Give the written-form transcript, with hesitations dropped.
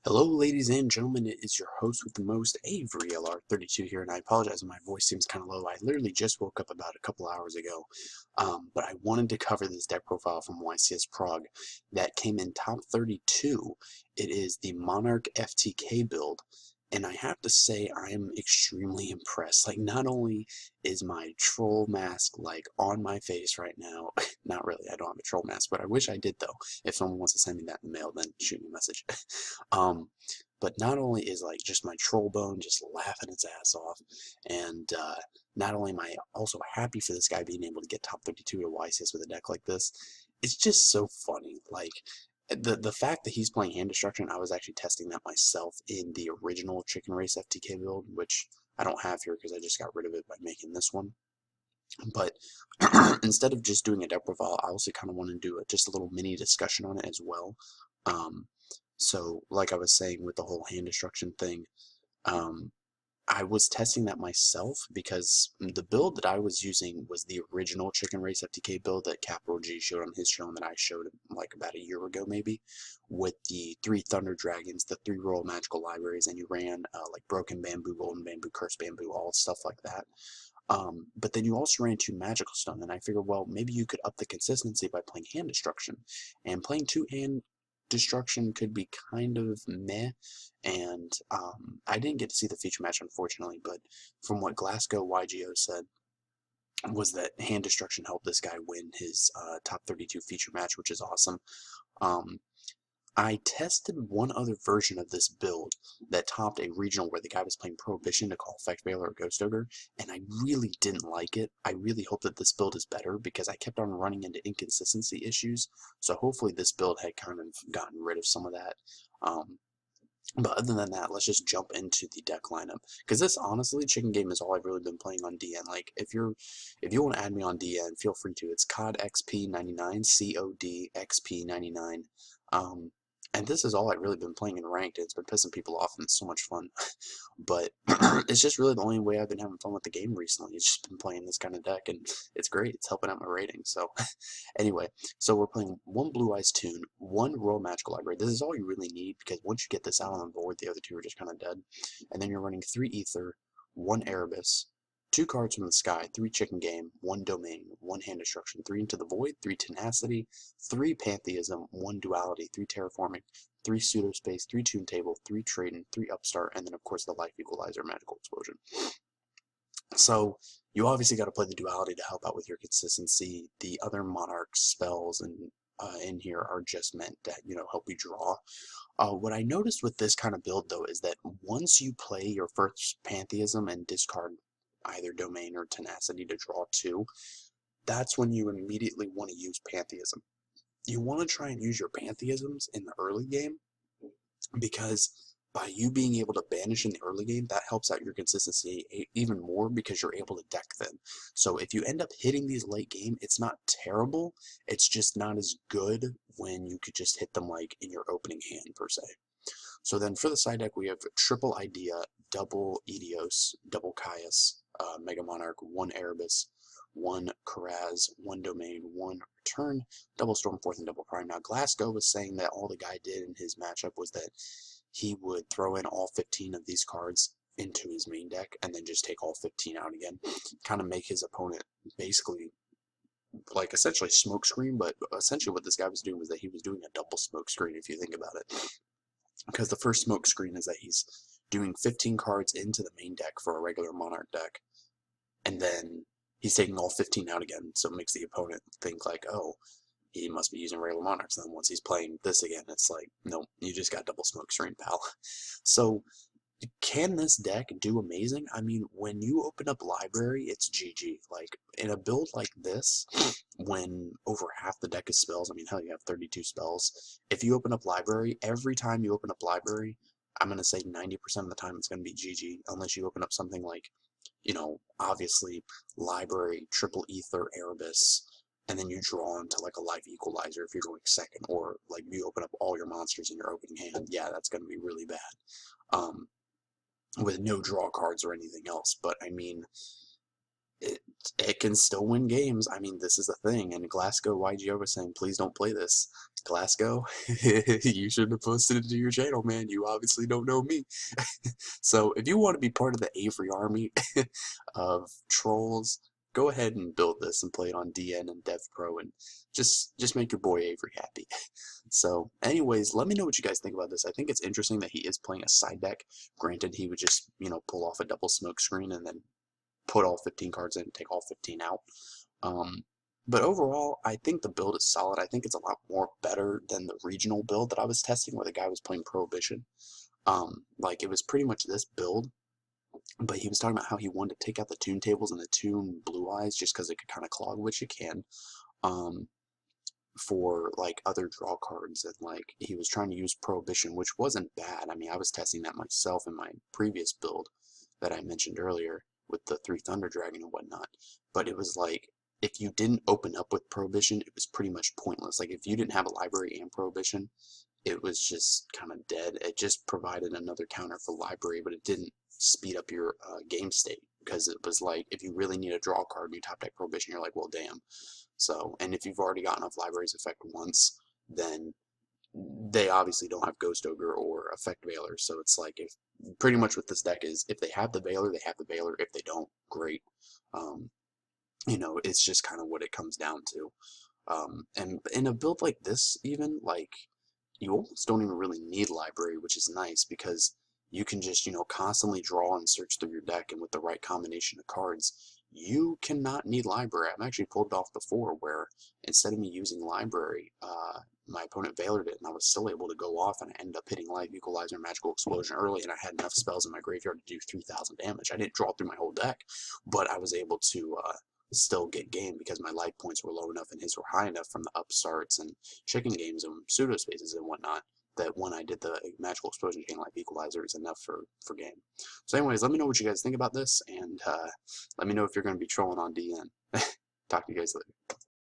Hello, ladies and gentlemen. It is your host with the most, Avery LR32 here, and I apologize if my voice seems kind of low. I literally just woke up about a couple hours ago, but I wanted to cover this deck profile from YCS Prague that came in top 32. It is the Monarch Ftk build, and I have to say I am extremely impressed. Like, not only is my troll mask like on my face right now, not really, I don't have a troll mask, but I wish I did though. If someone wants to send me that in the mail, then shoot me a message. But not only is like just my troll bone just laughing its ass off, and not only am I also happy for this guy being able to get top 32 at YCS with a deck like this, it's just so funny. Like the fact that he's playing hand destruction, I was actually testing that myself in the original Chicken Race FTK build, which I don't have here because I just got rid of it by making this one. But instead of just doing a deck profile, I also kind of want to do just a little mini discussion on it as well. So, like I was saying with the whole hand destruction thing, um, I was testing that myself because the build that I was using was the original Chicken Race FTK build that Capital G showed on his show and that I showed like about a year ago maybe, with the 3 Thunder Dragons, the 3 Royal Magical Libraries, and you ran like Broken Bamboo, Golden Bamboo, Cursed Bamboo, all stuff like that. But then you also ran 2 Magical Stone, and I figured, well, maybe you could up the consistency by playing Hand Destruction. And playing 2 Hand Destruction could be kind of meh, and I didn't get to see the feature match, unfortunately, but from what Glasgow YGO said, was that Hand Destruction helped this guy win his top 32 feature match, which is awesome. Um, I tested one other version of this build that topped a regional where the guy was playing Prohibition to call Effect Veiler or Ghost Ogre, and I really didn't like it. I really hope that this build is better because I kept on running into inconsistency issues, so hopefully this build had kind of gotten rid of some of that. But other than that, let's just jump into the deck lineup. Because this, honestly, Chicken Game is all I've really been playing on DN. Like, if you want to add me on DN, feel free to. It's COD XP99, COD XP99. And this is all I've really been playing in ranked. It's been pissing people off, and it's so much fun. But it's just really the only way I've been having fun with the game recently. It's just been playing this kind of deck, and it's great. It's helping out my rating. So, anyway, so we're playing 1 Blue Eyes Toon, 1 Royal Magical Library. This is all you really need because once you get this out on the board, the other 2 are just kind of dead. And then you're running 3 Ether, 1 Erebus, 2 cards from the sky, 3 Chicken Game, 1 Domain, 1 Hand Destruction, 3 Into the Void, 3 Tenacity, 3 Pantheism, 1 Duality, 3 Terraforming, 3 Pseudospace, 3 Toon Table, 3 Trading, 3 Upstart, and then of course the Life Equalizer Magical Explosion. So you obviously got to play the Duality to help out with your consistency. The other Monarch spells and in here are just meant to, help you draw. What I noticed with this kind of build though is that once you play your first Pantheism and discard either Domain or Tenacity to draw 2, that's when you immediately want to use Pantheism. You want to try and use your Pantheisms in the early game because by you being able to banish in the early game, that helps out your consistency even more because you're able to deck them. So if you end up hitting these late game, it's not terrible. It's just not as good when you could just hit them like in your opening hand per se. So then for the side deck, we have triple Idea, double Edios, double Caius, Mega Monarch, 1 Erebus, 1 Karaz, 1 Domain, 1 Return, double Stormforth, and double Prime. Now, Glasgow was saying that all the guy did in his matchup was that he would throw in all 15 of these cards into his main deck and then just take all 15 out again, kind of make his opponent basically like essentially smoke screen, but essentially what this guy was doing was that he was doing a double smoke screen if you think about it. Because the first smoke screen is that he's doing 15 cards into the main deck for a regular Monarch deck, and then he's taking all 15 out again, so it makes the opponent think like, oh, he must be using regular Monarchs. And then once he's playing this again, it's like, no, you just got double smoke screen, pal. So can this deck do amazing? I mean, when you open up library, it's GG. Like, in a build like this, when over half the deck is spells, I mean, hell, you have 32 spells. If you open up library, every time you open up library, I'm going to say 90% of the time it's going to be GG, unless you open up something like, obviously, library, triple Ether, Erebus, and then you draw into like a Life Equalizer if you're going second, or like you open up all your monsters in your opening hand. Yeah, that's going to be really bad. With no draw cards or anything else. But I mean, it can still win games. I mean, this is a thing, and Glasgow YGO was saying, please don't play this. Glasgow, you shouldn't have posted it to your channel, man. You obviously don't know me. So if you want to be part of the Avery army of trolls, go ahead and build this and play it on DN and Dev Pro and just make your boy Avery happy. So anyways, let me know what you guys think about this. I think it's interesting that he is playing a side deck. Granted, he would just, pull off a double smoke screen and then put all 15 cards in and take all 15 out. But overall, I think the build is solid. I think it's a lot more better than the regional build that I was testing where the guy was playing Prohibition. Like, it was pretty much this build, but he was talking about how he wanted to take out the tune tables and the tune blue eyes just because it could kind of clog, which it can, for, like, other draw cards. And, like, he was trying to use Prohibition, which wasn't bad. I mean, I was testing that myself in my previous build that I mentioned earlier with the 3 Thunder Dragon and whatnot. But it was like, if you didn't open up with Prohibition, it was pretty much pointless. Like, if you didn't have a library and Prohibition, it was just kind of dead. It just provided another counter for library, but it didn't speed up your game state, because it was like, if you really need a draw card and you top deck Prohibition, you're like, well, damn. So, and if you've already gotten off library's effect once, then they obviously don't have Ghost Ogre or Effect Veiler. So it's like, if pretty much what this deck is, if they have the Veiler, they have the Veiler. If they don't, great. It's just kind of what it comes down to. And in a build like this, even, like, you almost don't even really need library, which is nice because you can just, constantly draw and search through your deck, and with the right combination of cards, you cannot need library. I've actually pulled it off before where instead of me using library, my opponent Veilered it, and I was still able to go off, and I ended up hitting Life Equalizer and Magical Explosion early, and I had enough spells in my graveyard to do 3,000 damage. I didn't draw through my whole deck, but I was able to still get game because my life points were low enough and his were high enough from the upstarts and chicken games and pseudo spaces and whatnot, that when I did the Magical Explosion chain Life Equalizer is enough for game. So anyways, let me know what you guys think about this, and let me know if you're going to be trolling on DN. Talk to you guys later.